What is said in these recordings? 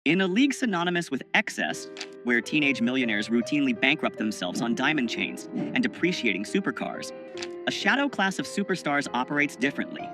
In a league synonymous with excess, where teenage millionaires routinely bankrupt themselves on diamond chains and depreciating supercars, a shadow class of superstars operates differently.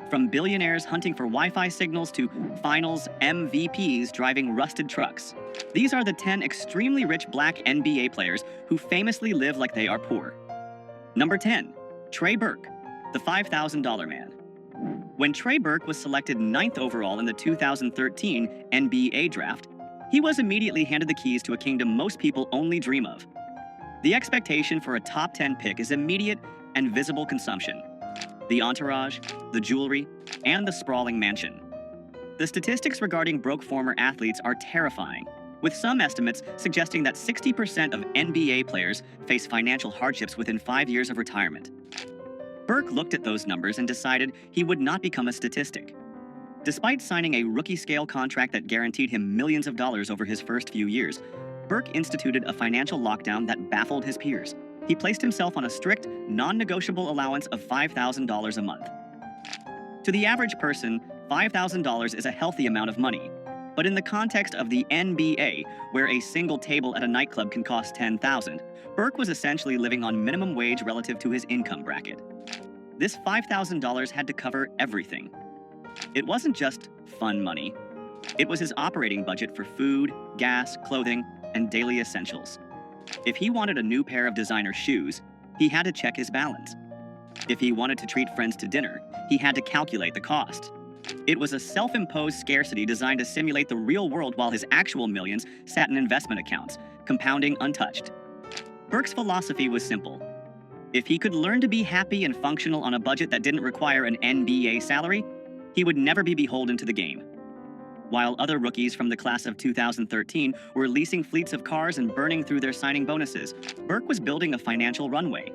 From billionaires hunting for Wi-Fi signals to finals MVPs driving rusted trucks. These are the 10 extremely rich black NBA players who famously live like they are poor. Number 10. Trey Burke, the $5,000 man. When Trey Burke was selected 9th overall in the 2013 NBA draft, he was immediately handed the keys to a kingdom most people only dream of. The expectation for a top 10 pick is immediate and visible consumption. The entourage, the jewelry, and the sprawling mansion. The statistics regarding broke former athletes are terrifying, with some estimates suggesting that 60% of NBA players face financial hardships within 5 years of retirement. Burke looked at those numbers and decided he would not become a statistic. Despite signing a rookie-scale contract that guaranteed him millions of dollars over his first few years, Burke instituted a financial lockdown that baffled his peers. He placed himself on a strict, non-negotiable allowance of $5,000 a month. To the average person, $5,000 is a healthy amount of money. But in the context of the NBA, where a single table at a nightclub can cost $10,000, Burke was essentially living on minimum wage relative to his income bracket. This $5,000 had to cover everything. It wasn't just fun money. It was his operating budget for food, gas, clothing, and daily essentials. If he wanted a new pair of designer shoes, he had to check his balance. If he wanted to treat friends to dinner, he had to calculate the cost. It was a self-imposed scarcity designed to simulate the real world while his actual millions sat in investment accounts, compounding untouched. Burke's philosophy was simple. If he could learn to be happy and functional on a budget that didn't require an NBA salary, he would never be beholden to the game. While other rookies from the class of 2013 were leasing fleets of cars and burning through their signing bonuses, Burke was building a financial runway.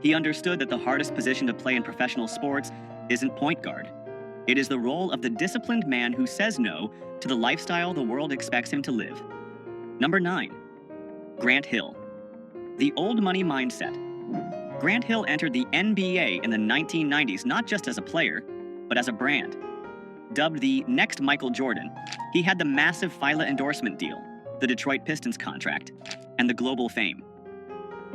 He understood that the hardest position to play in professional sports isn't point guard. It is the role of the disciplined man who says no to the lifestyle the world expects him to live. Number 9. Grant Hill. The old money mindset. Grant Hill entered the NBA in the 1990s not just as a player, but as a brand. Dubbed the next Michael Jordan, he had the massive Fila endorsement deal, the Detroit Pistons contract, and the global fame.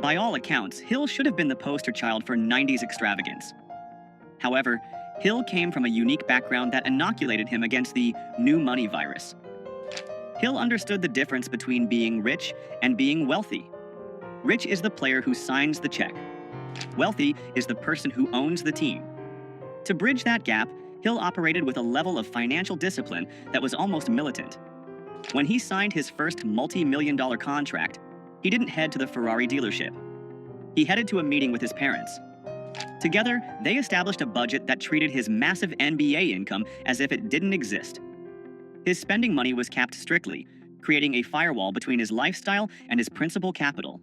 By all accounts, Hill should have been the poster child for 90s extravagance. However, Hill came from a unique background that inoculated him against the new money virus. Hill understood the difference between being rich and being wealthy. Rich is the player who signs the check. Wealthy is the person who owns the team. To bridge that gap, Hill operated with a level of financial discipline that was almost militant. When he signed his first multi-million-dollar contract, he didn't head to the Ferrari dealership. He headed to a meeting with his parents. Together, they established a budget that treated his massive NBA income as if it didn't exist. His spending money was capped strictly, creating a firewall between his lifestyle and his principal capital.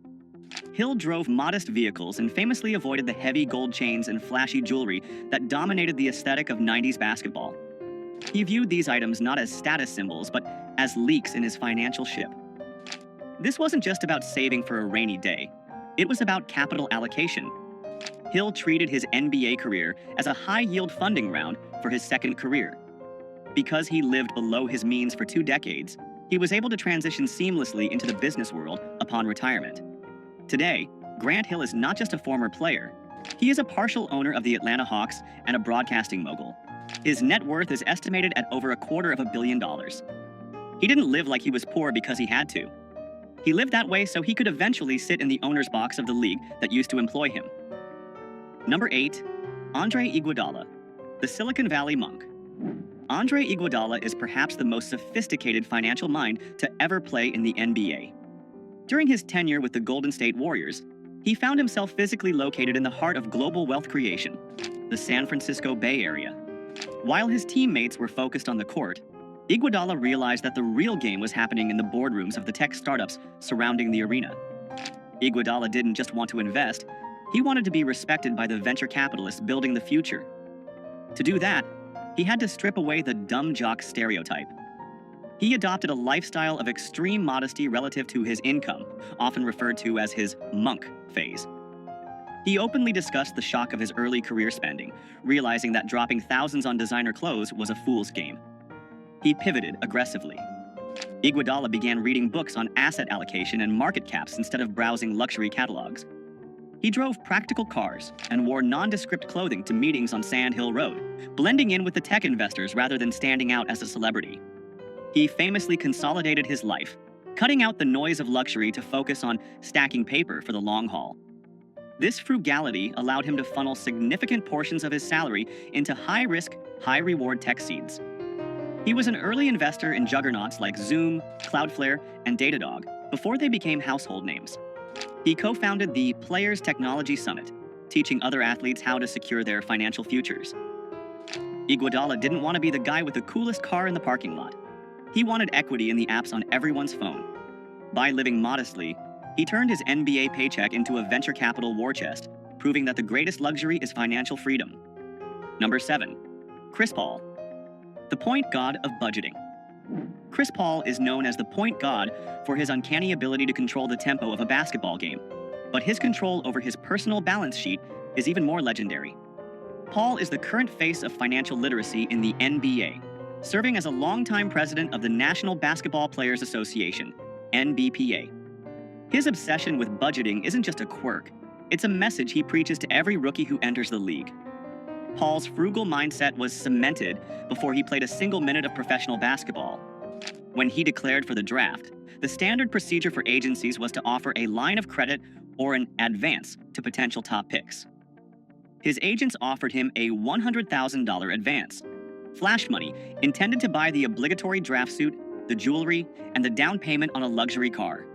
Hill drove modest vehicles and famously avoided the heavy gold chains and flashy jewelry that dominated the aesthetic of 90s basketball. He viewed these items not as status symbols, but as leaks in his financial ship. This wasn't just about saving for a rainy day. It was about capital allocation. Hill treated his NBA career as a high-yield funding round for his second career. Because he lived below his means for 2 decades, he was able to transition seamlessly into the business world upon retirement. Today, Grant Hill is not just a former player. He is a partial owner of the Atlanta Hawks and a broadcasting mogul. His net worth is estimated at over $250 million. He didn't live like he was poor because he had to. He lived that way so he could eventually sit in the owner's box of the league that used to employ him. Number 8. Andre Iguodala, the Silicon Valley monk. Andre Iguodala is perhaps the most sophisticated financial mind to ever play in the NBA. During his tenure with the Golden State Warriors, he found himself physically located in the heart of global wealth creation, the San Francisco Bay Area. While his teammates were focused on the court, Iguodala realized that the real game was happening in the boardrooms of the tech startups surrounding the arena. Iguodala didn't just want to invest, he wanted to be respected by the venture capitalists building the future. To do that, he had to strip away the dumb jock stereotype. He adopted a lifestyle of extreme modesty relative to his income, often referred to as his monk phase. He openly discussed the shock of his early career spending, realizing that dropping thousands on designer clothes was a fool's game. He pivoted aggressively. Iguodala began reading books on asset allocation and market caps instead of browsing luxury catalogs. He drove practical cars and wore nondescript clothing to meetings on Sand Hill Road, blending in with the tech investors rather than standing out as a celebrity. He famously consolidated his life, cutting out the noise of luxury to focus on stacking paper for the long haul. This frugality allowed him to funnel significant portions of his salary into high-risk, high-reward tech seeds. He was an early investor in juggernauts like Zoom, Cloudflare, and Datadog before they became household names. He co-founded the Players Technology Summit, teaching other athletes how to secure their financial futures. Iguodala didn't want to be the guy with the coolest car in the parking lot. He wanted equity in the apps on everyone's phone. By living modestly, he turned his NBA paycheck into a venture capital war chest, proving that the greatest luxury is financial freedom. Number 7. Chris Paul, the point god of budgeting. Chris Paul is known as the point god for his uncanny ability to control the tempo of a basketball game, but his control over his personal balance sheet is even more legendary. Paul is the current face of financial literacy in the NBA, serving as a longtime president of the National Basketball Players Association, NBPA. His obsession with budgeting isn't just a quirk, it's a message he preaches to every rookie who enters the league. Paul's frugal mindset was cemented before he played a single minute of professional basketball. When he declared for the draft, the standard procedure for agencies was to offer a line of credit or an advance to potential top picks. His agents offered him a $100,000 advance, flash money intended to buy the obligatory draft suit, the jewelry, and the down payment on a luxury car.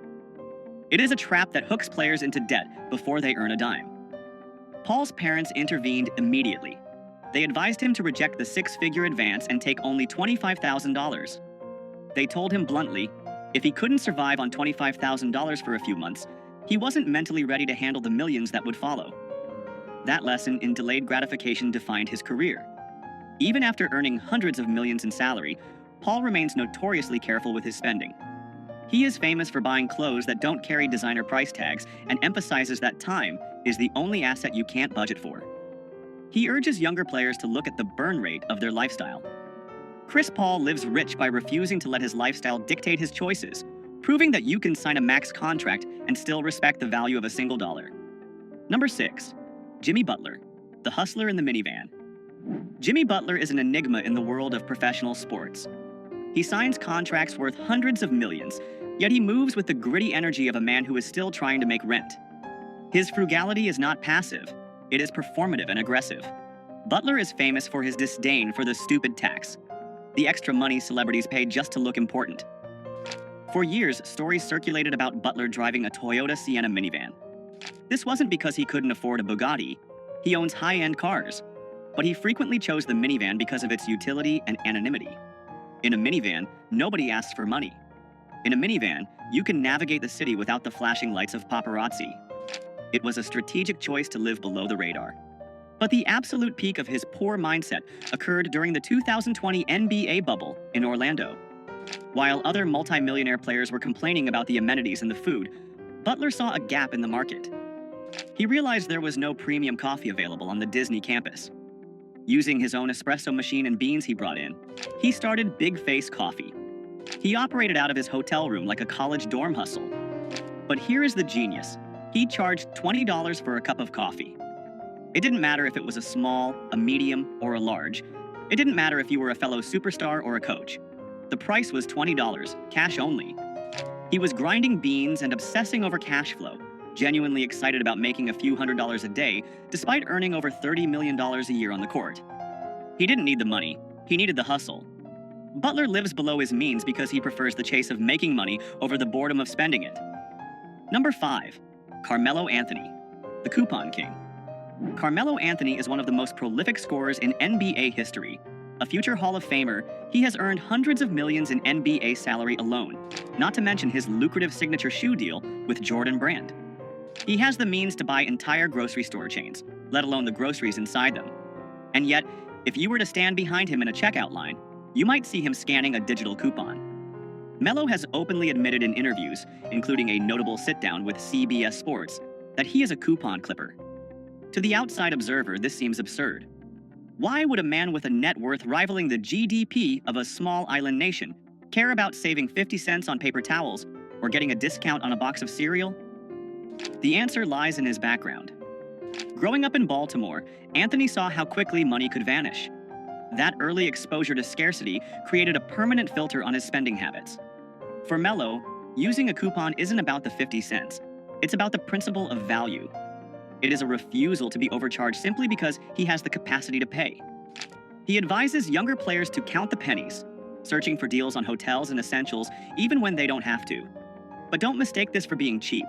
It is a trap that hooks players into debt before they earn a dime. Paul's parents intervened immediately. They advised him to reject the six-figure advance and take only $25,000. They told him bluntly, if he couldn't survive on $25,000 for a few months, he wasn't mentally ready to handle the millions that would follow. That lesson in delayed gratification defined his career. Even after earning hundreds of millions in salary, Paul remains notoriously careful with his spending. He is famous for buying clothes that don't carry designer price tags and emphasizes that time is the only asset you can't budget for. He urges younger players to look at the burn rate of their lifestyle. Chris Paul lives rich by refusing to let his lifestyle dictate his choices, proving that you can sign a max contract and still respect the value of a single dollar. Number 6. Jimmy Butler, the hustler in the minivan. Jimmy Butler is an enigma in the world of professional sports. He signs contracts worth hundreds of millions, yet he moves with the gritty energy of a man who is still trying to make rent. His frugality is not passive, it is performative and aggressive. Butler is famous for his disdain for the stupid tax, the extra money celebrities pay just to look important. For years, stories circulated about Butler driving a Toyota Sienna minivan. This wasn't because he couldn't afford a Bugatti. He owns high-end cars. But he frequently chose the minivan because of its utility and anonymity. In a minivan, nobody asks for money. In a minivan, you can navigate the city without the flashing lights of paparazzi. It was a strategic choice to live below the radar. But the absolute peak of his poor mindset occurred during the 2020 NBA bubble in Orlando. While other multimillionaire players were complaining about the amenities and the food, Butler saw a gap in the market. He realized there was no premium coffee available on the Disney campus. Using his own espresso machine and beans he brought in, he started Big Face Coffee. He operated out of his hotel room like a college dorm hustle. But here is the genius. He charged $20 for a cup of coffee. It didn't matter if it was a small, a medium, or a large. It didn't matter if you were a fellow superstar or a coach. The price was $20, cash only. He was grinding beans and obsessing over cash flow, genuinely excited about making a few $100s a day, despite earning over $30 million a year on the court. He didn't need the money, he needed the hustle. Butler lives below his means because he prefers the chase of making money over the boredom of spending it. Number 5. Carmelo Anthony, the Coupon King. Carmelo Anthony is one of the most prolific scorers in NBA history. A future Hall of Famer, he has earned hundreds of millions in NBA salary alone, not to mention his lucrative signature shoe deal with Jordan Brand. He has the means to buy entire grocery store chains, let alone the groceries inside them. And yet, if you were to stand behind him in a checkout line, you might see him scanning a digital coupon. Melo has openly admitted in interviews, including a notable sit-down with CBS Sports, that he is a coupon clipper. To the outside observer, this seems absurd. Why would a man with a net worth rivaling the GDP of a small island nation Care about saving 50 cents on paper towels or getting a discount on a box of cereal? The answer lies in his background. Growing up in Baltimore, Anthony saw how quickly money could vanish. That early exposure to scarcity created a permanent filter on his spending habits. For Mello, using a coupon isn't about the 50 cents. It's about the principle of value. It is a refusal to be overcharged simply because he has the capacity to pay. He advises younger players to count the pennies, searching for deals on hotels and essentials even when they don't have to. But don't mistake this for being cheap.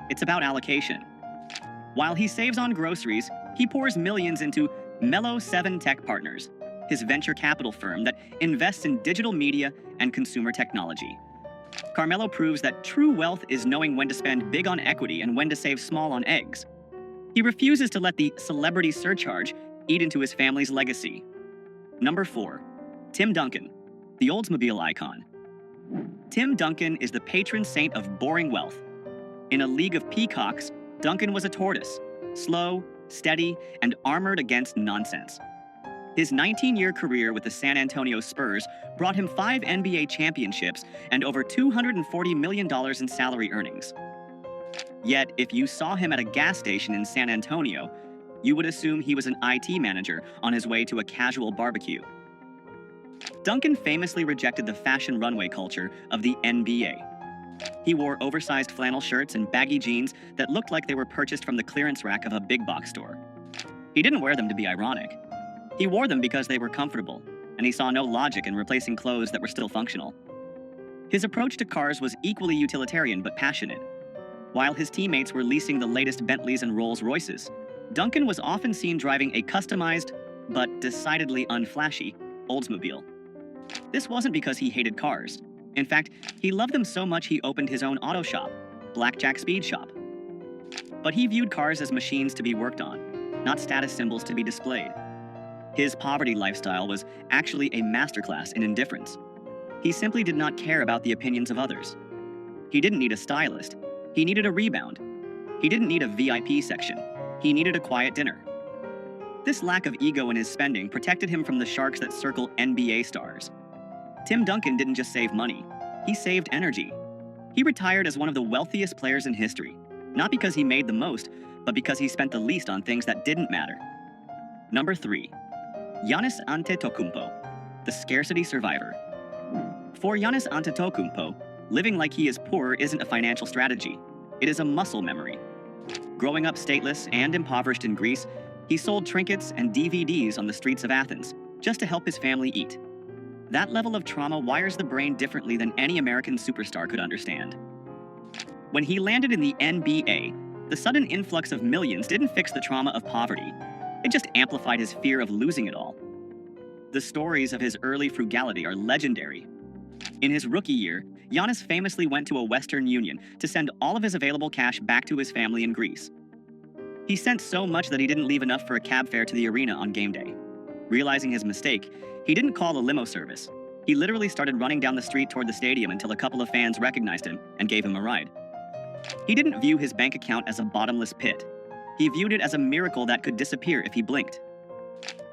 It's about allocation. While he saves on groceries, he pours millions into Mello 7 Tech Partners, his venture capital firm that invests in digital media and consumer technology. Carmelo proves that true wealth is knowing when to spend big on equity and when to save small on eggs. He refuses to let the celebrity surcharge eat into his family's legacy. Number 4. Tim Duncan, the Oldsmobile icon. Tim Duncan is the patron saint of boring wealth. In a league of peacocks, Duncan was a tortoise, slow, steady, and armored against nonsense. His 19-year career with the San Antonio Spurs brought him 5 NBA championships and over $240 million in salary earnings. Yet, if you saw him at a gas station in San Antonio, you would assume he was an IT manager on his way to a casual barbecue. Duncan famously rejected the fashion runway culture of the NBA. He wore oversized flannel shirts and baggy jeans that looked like they were purchased from the clearance rack of a big box store. He didn't wear them to be ironic. He wore them because they were comfortable, and he saw no logic in replacing clothes that were still functional. His approach to cars was equally utilitarian but passionate. While his teammates were leasing the latest Bentleys and Rolls-Royces, Duncan was often seen driving a customized, but decidedly unflashy, Oldsmobile. This wasn't because he hated cars. In fact, he loved them so much he opened his own auto shop, Blackjack Speed Shop. But he viewed cars as machines to be worked on, not status symbols to be displayed. His poverty lifestyle was actually a masterclass in indifference. He simply did not care about the opinions of others. He didn't need a stylist. He needed a rebound. He didn't need a VIP section. He needed a quiet dinner. This lack of ego in his spending protected him from the sharks that circle NBA stars. Tim Duncan didn't just save money. He saved energy. He retired as one of the wealthiest players in history, not because he made the most, but because he spent the least on things that didn't matter. Number 3. Giannis Antetokounmpo, the scarcity survivor. For Giannis Antetokounmpo, living like he is poor isn't a financial strategy. It is a muscle memory. Growing up stateless and impoverished in Greece, he sold trinkets and DVDs on the streets of Athens just to help his family eat. That level of trauma wires the brain differently than any American superstar could understand. When he landed in the NBA, the sudden influx of millions didn't fix the trauma of poverty. It just amplified his fear of losing it all. The stories of his early frugality are legendary. In his rookie year, Giannis famously went to a Western Union to send all of his available cash back to his family in Greece. He sent so much that he didn't leave enough for a cab fare to the arena on game day. Realizing his mistake, he didn't call a limo service. He literally started running down the street toward the stadium until a couple of fans recognized him and gave him a ride. He didn't view his bank account as a bottomless pit. He viewed it as a miracle that could disappear if he blinked.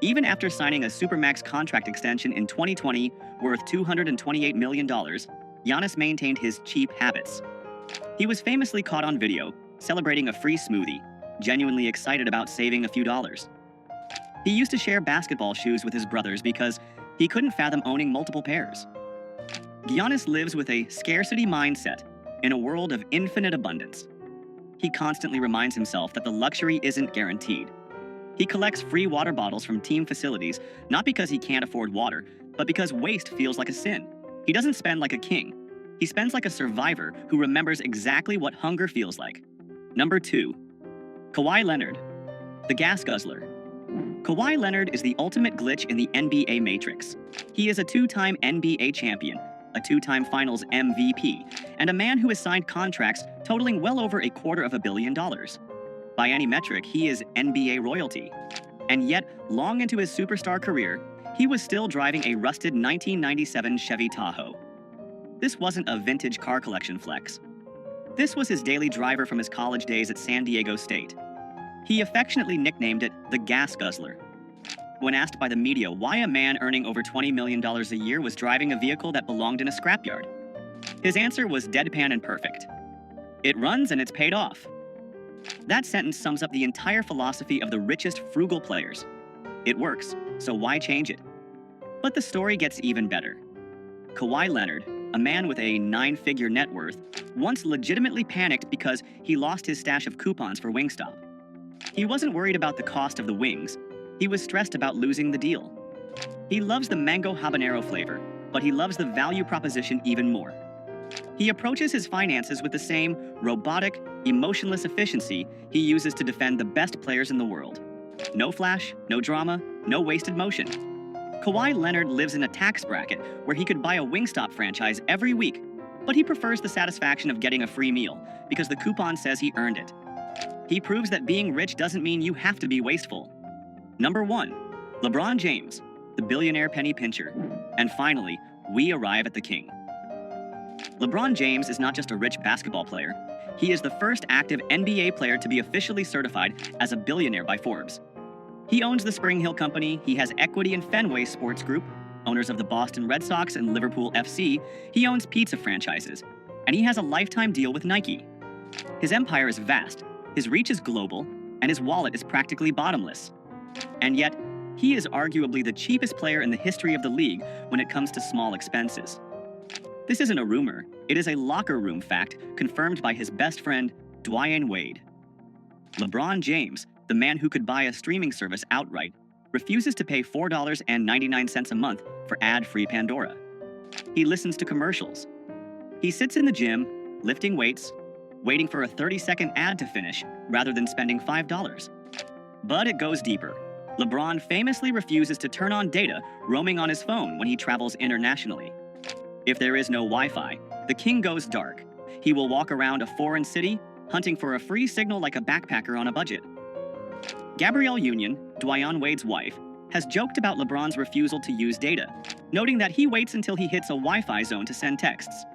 Even after signing a Supermax contract extension in 2020 worth $228 million, Giannis maintained his cheap habits. He was famously caught on video, celebrating a free smoothie, genuinely excited about saving a few dollars. He used to share basketball shoes with his brothers because he couldn't fathom owning multiple pairs. Giannis lives with a scarcity mindset in a world of infinite abundance. He constantly reminds himself that the luxury isn't guaranteed. He collects free water bottles from team facilities, not because he can't afford water, but because waste feels like a sin. He doesn't spend like a king. He spends like a survivor who remembers exactly what hunger feels like. Number 2. Kawhi Leonard, the gas guzzler. Kawhi Leonard is the ultimate glitch in the NBA matrix. He is a 2-time NBA champion, a 2-time Finals MVP, and a man who has signed contracts totaling well over $250 million. By any metric, he is NBA royalty. And yet, long into his superstar career, he was still driving a rusted 1997 Chevy Tahoe. This wasn't a vintage car collection flex. This was his daily driver from his college days at San Diego State. He affectionately nicknamed it the Gas Guzzler. when asked by the media why a man earning over $20 million a year was driving a vehicle that belonged in a scrapyard. His answer was deadpan and perfect. It runs and it's paid off. That sentence sums up the entire philosophy of the richest frugal players. It works, so why change it? But the story gets even better. Kawhi Leonard, a man with a 9-figure net worth, once legitimately panicked because he lost his stash of coupons for Wingstop. He wasn't worried about the cost of the wings. He was stressed about losing the deal. He loves the mango habanero flavor, but he loves the value proposition even more. He approaches his finances with the same robotic, emotionless efficiency he uses to defend the best players in the world. No flash, no drama, no wasted motion. Kawhi Leonard lives in a tax bracket where he could buy a Wingstop franchise every week, but he prefers the satisfaction of getting a free meal because the coupon says he earned it. He proves that being rich doesn't mean you have to be wasteful. Number 1, LeBron James, the billionaire penny pincher. And finally, we arrive at the king. LeBron James is not just a rich basketball player. He is the first active NBA player to be officially certified as a billionaire by Forbes. He owns the Spring Hill Company, he has equity in Fenway Sports Group, owners of the Boston Red Sox and Liverpool FC, he owns pizza franchises, and he has a lifetime deal with Nike. His empire is vast, his reach is global, and his wallet is practically bottomless. And yet, he is arguably the cheapest player in the history of the league when it comes to small expenses. This isn't a rumor, it is a locker room fact confirmed by his best friend, Dwyane Wade. LeBron James, the man who could buy a streaming service outright, refuses to pay $4.99 a month for ad-free Pandora. He listens to commercials. He sits in the gym, lifting weights, waiting for a 30-second ad to finish rather than spending $5. But it goes deeper. LeBron famously refuses to turn on data roaming on his phone when he travels internationally. If there is no Wi-Fi, the king goes dark. He will walk around a foreign city, hunting for a free signal like a backpacker on a budget. Gabrielle Union, Dwyane Wade's wife, has joked about LeBron's refusal to use data, noting that he waits until he hits a Wi-Fi zone to send texts.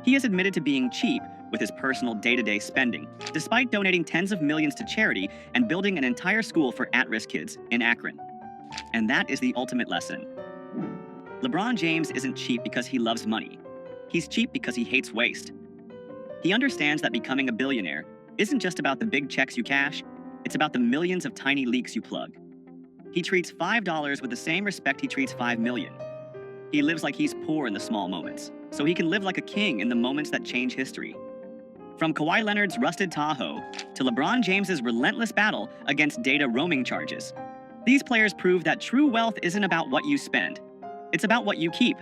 He has admitted to being cheap with his personal day-to-day spending, despite donating tens of millions to charity and building an entire school for at-risk kids in Akron. And that is the ultimate lesson. LeBron James isn't cheap because he loves money. He's cheap because he hates waste. He understands that becoming a billionaire isn't just about the big checks you cash, it's about the millions of tiny leaks you plug. He treats $5 with the same respect he treats $5 million. He lives like he's poor in the small moments, so he can live like a king in the moments that change history. From Kawhi Leonard's rusted Tahoe to LeBron James's relentless battle against data roaming charges, these players prove that true wealth isn't about what you spend, it's about what you keep.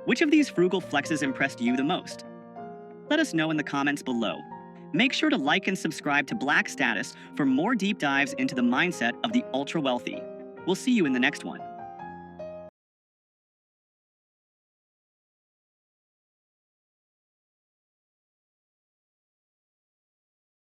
Which of these frugal flexes impressed you the most? Let us know in the comments below. Make sure to like and subscribe to Black Status for more deep dives into the mindset of the ultra-wealthy. We'll see you in the next one.